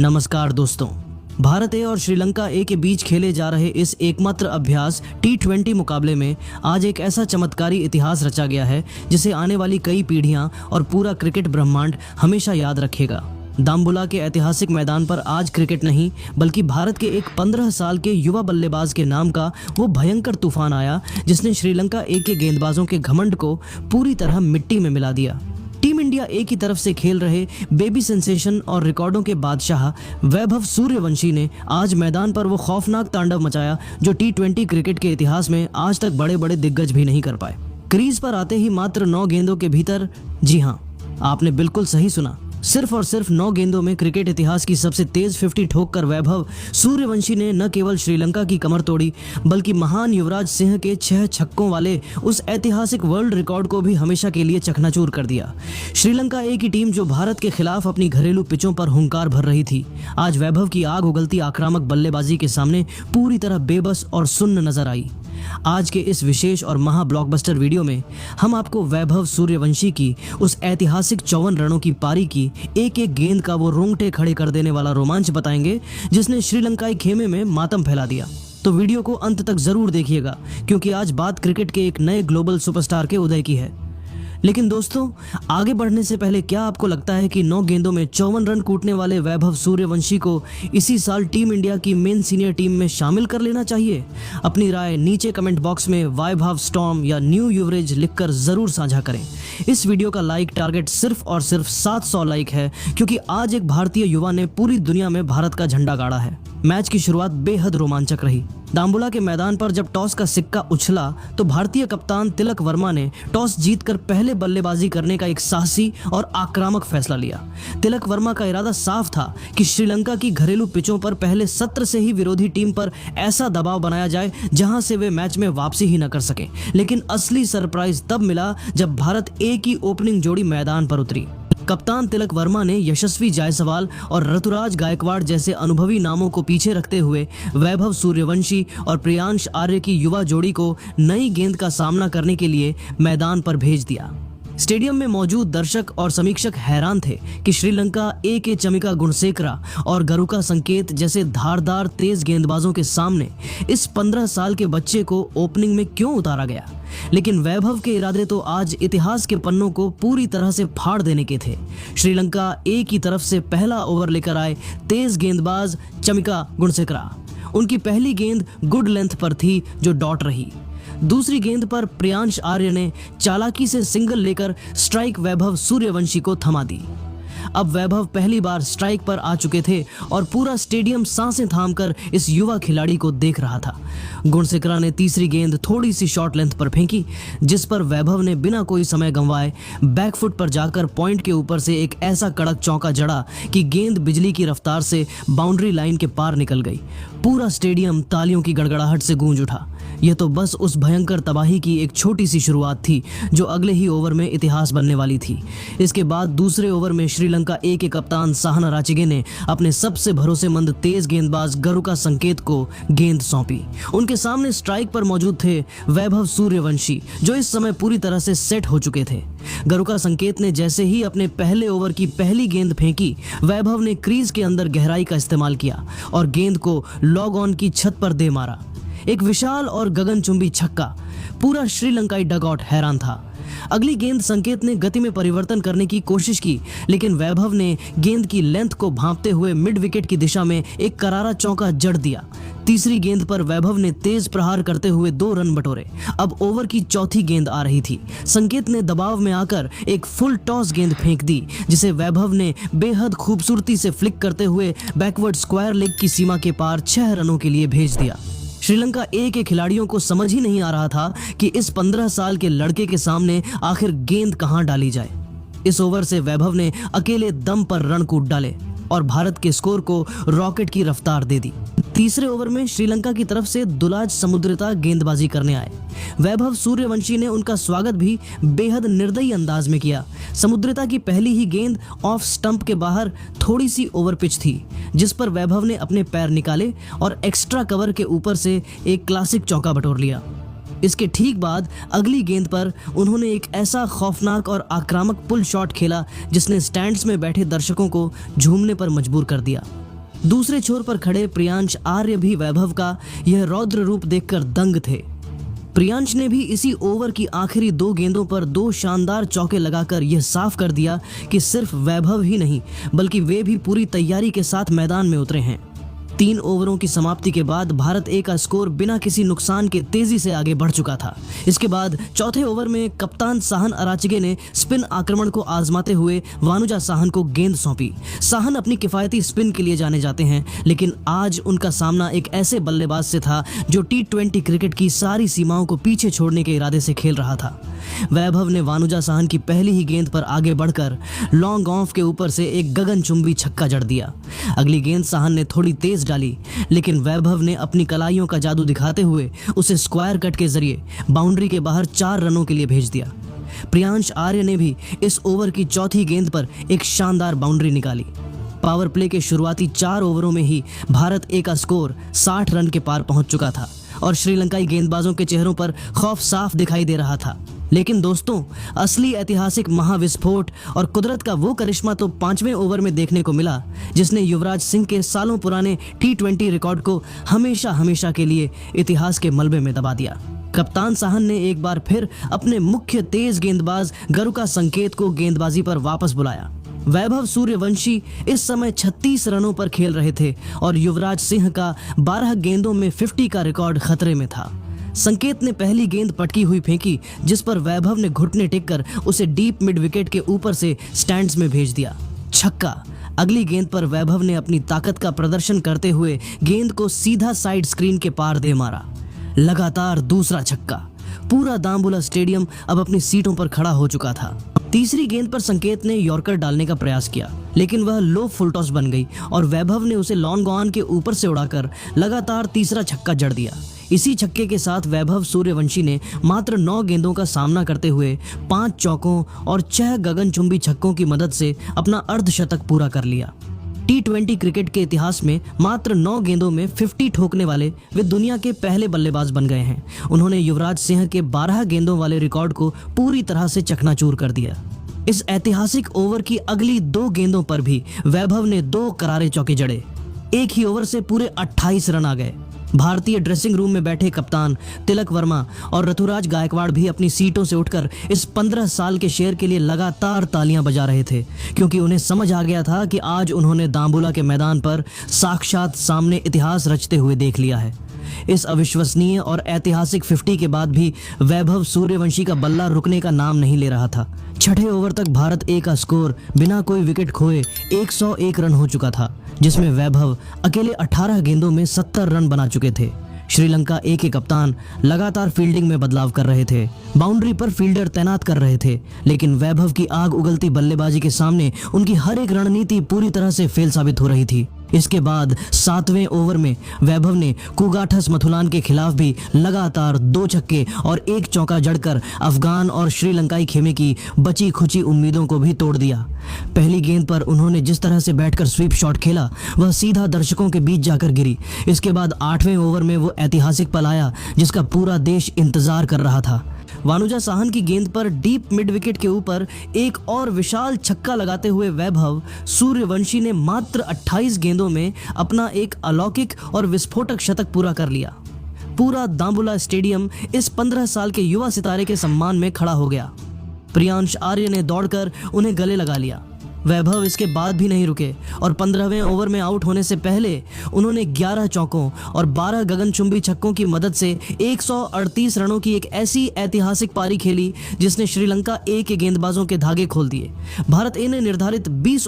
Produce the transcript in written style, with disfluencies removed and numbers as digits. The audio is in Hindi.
नमस्कार दोस्तों। भारत ए और श्रीलंका ए के बीच खेले जा रहे इस एकमात्र अभ्यास T20 मुकाबले में आज एक ऐसा चमत्कारी इतिहास रचा गया है जिसे आने वाली कई पीढ़ियां और पूरा क्रिकेट ब्रह्मांड हमेशा याद रखेगा। दाम्बुला के ऐतिहासिक मैदान पर आज क्रिकेट नहीं बल्कि भारत के एक 15 साल के युवा बल्लेबाज के नाम का वो भयंकर तूफान आया जिसने श्रीलंका ए के गेंदबाजों के घमंड को पूरी तरह मिट्टी में मिला दिया। टीम इंडिया ए की तरफ से खेल रहे बेबी सेंसेशन और रिकॉर्डों के बादशाह वैभव सूर्यवंशी ने आज मैदान पर वो खौफनाक तांडव मचाया जो T20 क्रिकेट के इतिहास में आज तक बड़े बड़े दिग्गज भी नहीं कर पाए। क्रीज पर आते ही मात्र 9 गेंदों के भीतर, जी हाँ, आपने बिल्कुल सही सुना, सिर्फ और सिर्फ 9 गेंदों में क्रिकेट इतिहास की सबसे तेज 50 ठोक कर वैभव सूर्यवंशी ने न केवल श्रीलंका की कमर तोड़ी बल्कि महान युवराज सिंह के 6 छक्कों वाले उस ऐतिहासिक वर्ल्ड रिकॉर्ड को भी हमेशा के लिए चकनाचूर कर दिया। श्रीलंका ए की टीम जो भारत के खिलाफ अपनी घरेलू पिचों पर हुंकार भर रही थी, आज वैभव की आग उगलती आक्रामक बल्लेबाजी के सामने पूरी तरह बेबस और सुन्न नजर आई। आज के इस विशेष और महा ब्लॉकबस्टर वीडियो में हम आपको वैभव सूर्यवंशी की उस ऐतिहासिक 54 रनों की पारी की एक एक गेंद का वो रोंगटे खड़े कर देने वाला रोमांच बताएंगे जिसने श्रीलंकाई खेमे में मातम फैला दिया। तो वीडियो को अंत तक जरूर देखिएगा क्योंकि आज बात क्रिकेट के एक नए ग्लोबल सुपरस्टार के उदय की है। लेकिन दोस्तों, आगे बढ़ने से पहले क्या आपको लगता है कि 9 गेंदों में 54 रन कूटने वाले वैभव सूर्यवंशी को इसी साल टीम इंडिया की मेन सीनियर टीम में शामिल कर लेना चाहिए? अपनी राय नीचे कमेंट बॉक्स में वैभव स्टॉर्म या न्यू यूवरेज लिखकर जरूर साझा करें। इस वीडियो का लाइक टारगेट सिर्फ और सिर्फ 700 लाइक है क्योंकि आज एक भारतीय युवा ने पूरी दुनिया में भारत का झंडा गाड़ा है। मैच की शुरुआत बेहद रोमांचक रही। दाम्बुला के मैदान पर जब टॉस का सिक्का उछला तो भारतीय कप्तान तिलक वर्मा ने टॉस जीतकर पहले बल्लेबाजी करने का एक साहसी और आक्रामक फैसला लिया। तिलक वर्मा का इरादा साफ था कि श्रीलंका की घरेलू पिचों पर पहले सत्र से ही विरोधी टीम पर ऐसा दबाव बनाया जाए जहां से वे मैच में वापसी ही न कर सके। लेकिन असली सरप्राइज तब मिला जब भारत ए की ओपनिंग जोड़ी मैदान पर उतरी। कप्तान तिलक वर्मा ने यशस्वी जायसवाल और ऋतुराज गायकवाड़ जैसे अनुभवी नामों को पीछे रखते हुए वैभव सूर्यवंशी और प्रियांश आर्य की युवा जोड़ी को नई गेंद का सामना करने के लिए मैदान पर भेज दिया। स्टेडियम में मौजूद दर्शक और समीक्षक हैरान थे कि श्रीलंका ए के चमिका गुणसेकरा और गरुका संकेत जैसे धारदार तेज गेंदबाजों के सामने इस 15 साल के बच्चे को ओपनिंग में क्यों उतारा गया। लेकिन वैभव के इरादे तो आज इतिहास के पन्नों को पूरी तरह से फाड़ देने के थे। श्रीलंका ए की तरफ से पहला ओवर लेकर आए तेज गेंदबाज चमिका गुणसेकरा। उनकी पहली गेंद गुड लेंथ पर थी जो डॉट रही। दूसरी गेंद पर प्रियांश आर्य ने चालाकी से सिंगल लेकर स्ट्राइक वैभव सूर्यवंशी को थमा दी। अब वैभव पहली बार स्ट्राइक पर आ चुके थे और पूरा स्टेडियम सांसें थामकर इस युवा खिलाड़ी को देख रहा था। गुणसेकरा ने तीसरी गेंद थोड़ी सी शॉर्ट लेंथ पर फेंकी जिस पर वैभव ने बिना कोई समय गंवाए बैकफुट पर जाकर पॉइंट के ऊपर से एक ऐसा कड़क चौका जड़ा कि गेंद बिजली की रफ्तार से बाउंड्री लाइन के पार निकल गई। पूरा स्टेडियम तालियों की गड़गड़ाहट से गूंज उठा। यह तो बस उस भयंकर तबाही की एक छोटी सी शुरुआत थी जो अगले ही ओवर में इतिहास बनने वाली थी। इसके बाद दूसरे ओवर में श्रीलंका ए के कप्तान साहना राचिगे ने अपने सबसे भरोसेमंद तेज गेंदबाज गरुका संकेत को गेंद सौंपी। उनके सामने स्ट्राइक पर मौजूद थे वैभव सूर्यवंशी जो इस समय पूरी तरह से सेट हो चुके थे। गरुका संकेत ने जैसे ही अपने पहले ओवर की पहली गेंद फेंकी, वैभव ने क्रीज के अंदर गहराई का इस्तेमाल किया और गेंद को लॉग ऑन की छत पर दे मारा। एक विशाल और गगनचुंबी छक्का। पूरा श्रीलंकाई डगआउट हैरान था। अगली गेंद संकेत ने गति में परिवर्तन करने की कोशिश की लेकिन वैभव ने गेंद की लेंथ को भांपते हुए मिड विकेट की दिशा में एक करारा चौका जड़ दिया। तीसरी गेंद पर वैभव ने तेज प्रहार करते हुए 2 रन बटोरे। अब ओवर की चौथी गेंद आ रही थी। संकेत ने दबाव में आकर एक फुल टॉस गेंद फेंक दी जिसे वैभव ने बेहद खूबसूरती से फ्लिक करते हुए बैकवर्ड स्क्वायर लेग की सीमा के पार 6 रनों के लिए भेज दिया। श्रीलंका ए के खिलाड़ियों को समझ ही नहीं आ रहा था कि इस 15 साल के लड़के के सामने आखिर गेंद कहां डाली जाए। इस ओवर से वैभव ने अकेले दम पर रन कूट डाले और भारत के स्कोर को रॉकेट की रफ्तार दे दी। तीसरे ओवर में श्रीलंका की तरफ से दुलाज समुद्रता गेंदबाजी करने आए। वैभव सूर्यवंशी ने उनका स्वागत भी बेहद निर्दयी अंदाज में किया। समुद्रता की पहली ही गेंद ऑफ स्टंप के बाहर थोड़ी सी ओवर पिच थी जिस पर वैभव ने अपने पैर निकाले और एक्स्ट्रा कवर के ऊपर से एक क्लासिक चौका बटोर लिया। इसके ठीक बाद अगली गेंद पर उन्होंने एक ऐसा खौफनाक और आक्रामक पुल शॉट खेला जिसने स्टैंड्स में बैठे दर्शकों को झूमने पर मजबूर कर दिया। दूसरे छोर पर खड़े प्रियांश आर्य भी वैभव का यह रौद्र रूप देखकर दंग थे। प्रियांश ने भी इसी ओवर की आखिरी 2 गेंदों पर 2 शानदार चौके लगाकर यह साफ कर दिया कि सिर्फ वैभव ही नहीं बल्कि वे भी पूरी तैयारी के साथ मैदान में उतरे हैं। 3 ओवरों की समाप्ति के बाद भारत ए का स्कोर बिना किसी नुकसान के तेजी से आगे बढ़ चुका था। इसके बाद चौथे ओवर में कप्तान साहन अराचिगे ने स्पिन आक्रमण को आजमाते हुए वानुजा साहन को गेंद सौंपी। साहन अपनी किफायती स्पिन के लिए जाने जाते हैं, लेकिन आज उनका सामना एक ऐसे बल्लेबाज से था जो T20 क्रिकेट की सारी सीमाओं को पीछे छोड़ने के इरादे से खेल रहा था। वैभव ने वानुजा साहन की पहली ही गेंद पर आगे बढ़कर लॉन्ग ऑफ के ऊपर से एक गगनचुंबी छक्का जड़ दिया। अगली गेंद साहन ने थोड़ी तेज डाली, लेकिन वैभव ने अपनी कलाइयों का जादू दिखाते हुए उसे स्क्वायर कट के जरिए बाउंड्री के बाहर 4 रनों के लिए भेज दिया। प्रियांश आर्य ने भी इस ओवर की चौथी गेंद पर एक शानदार बाउंड्री निकाली। पावर प्ले के शुरुआती 4 ओवरों में ही भारत ए का स्कोर 60 रन के पार पहुंच चुका था और श्रीलंकाई गेंदबाजों के चेहरों पर खौफ साफ दिखाई दे रहा था। लेकिन दोस्तों, असली ऐतिहासिक महाविस्फोट और कुदरत का वो करिश्मा तो 5वें ओवर में देखने को मिला, जिसने युवराज सिंह के सालों पुराने T20 रिकॉर्ड को हमेशा हमेशा के लिए इतिहास के मलबे में दबा दिया। कप्तान साहन ने एक बार फिर अपने मुख्य तेज गेंदबाज गरुका संकेत को गेंदबाजी पर वापस बुलाया। वैभव सूर्यवंशी इस समय 36 रनों पर खेल रहे थे और युवराज सिंह का 12 गेंदों में 50 का रिकॉर्ड खतरे में था। संकेत ने पहली गेंद पटकी हुई फेंकी, जिस पर वैभव ने घुटने टेककर उसे डीप मिड विकेट के ऊपर से स्टैंड्स में भेज दिया। छक्का। अगली गेंद पर वैभव ने अपनी ताकत का प्रदर्शन करते हुए गेंद को सीधा साइड स्क्रीन के पार दे मारा। लगातार दूसरा छक्का। पूरा दाम्बुला स्टेडियम अब अपनी सीटों पर खड़ा हो चुका था। तीसरी गेंद पर संकेत ने यॉर्कर डालने का प्रयास किया, लेकिन वह लो फुल टॉस बन गई और वैभव ने उसे लॉन्ग ऑन के ऊपर से उड़ाकर लगातार तीसरा छक्का जड़ दिया। इसी छक्के के साथ वैभव सूर्यवंशी ने मात्र 9 गेंदों का सामना करते हुए 5 चौकों और 6 गगनचुंबी छक्कों की मदद से अपना अर्धशतक पूरा कर लिया। T20 क्रिकेट के इतिहास में मात्र 9 गेंदों में 50 ठोकने वाले वे दुनिया के पहले बल्लेबाज बन गए हैं। उन्होंने युवराज सिंह के 12 गेंदों वाले रिकॉर्ड को पूरी तरह से चकनाचूर कर दिया। इस ऐतिहासिक ओवर की अगली 2 गेंदों पर भी वैभव ने 2 करारे चौके जड़े। एक ही ओवर से पूरे 28 रन आ गए। भारतीय ड्रेसिंग रूम में बैठे कप्तान तिलक वर्मा और ऋतुराज गायकवाड़ भी अपनी सीटों से उठकर इस 15 साल के शेर के लिए लगातार तालियां बजा रहे थे, क्योंकि उन्हें समझ आ गया था कि आज उन्होंने दाम्बुला के मैदान पर साक्षात सामने इतिहास रचते हुए देख लिया है। इस अविश्वसनीय और ऐतिहासिक 50 के बाद भी वैभव सूर्यवंशी का बल्ला रुकने का नाम नहीं ले रहा था। छठे ओवर तक भारत ए का स्कोर बिना कोई विकेट खोए 101 रन हो चुका था, जिसमें वैभव अकेले 18 गेंदों में 70 रन बना चुके थे। श्रीलंका ए के कप्तान लगातार फील्डिंग में बदलाव कर रहे थे, बाउंड्री पर फील्डर तैनात कर रहे थे, लेकिन वैभव की आग उगलती बल्लेबाजी के सामने उनकी हर एक रणनीति पूरी तरह से फेल साबित हो रही थी। इसके बाद 7वें ओवर में वैभव ने कुगाठस मथुलान के खिलाफ भी लगातार 2 छक्के और 1 चौका जड़कर अफगान और श्रीलंकाई खेमे की बची खुची उम्मीदों को भी तोड़ दिया। पहली गेंद पर उन्होंने जिस तरह से बैठकर स्वीप शॉट खेला, वह सीधा दर्शकों के बीच जाकर गिरी। इसके बाद 8वें ओवर में वो ऐतिहासिक पल आया जिसका पूरा देश इंतजार कर रहा था। वानुजा साहन की गेंद पर डीप मिड विकेट के ऊपर एक और विशाल छक्का लगाते हुए वैभव सूर्यवंशी ने मात्र 28 गेंदों में अपना एक अलौकिक और विस्फोटक शतक पूरा कर लिया। पूरा दाम्बुला स्टेडियम इस 15 साल के युवा सितारे के सम्मान में खड़ा हो गया। प्रियांश आर्य ने दौड़कर उन्हें गले लगा लिया। वैभव इसके बाद भी नहीं रुके और 15वें ओवर में आउट होने से पहले उन्होंने 11 चौकों और 12 गगनचुंबी छक्कों की मदद से 138 रनों की एक ऐसी ऐतिहासिक पारी खेली जिसने श्रीलंका ए के गेंदबाजों के धागे खोल दिए। भारत ए ने निर्धारित 20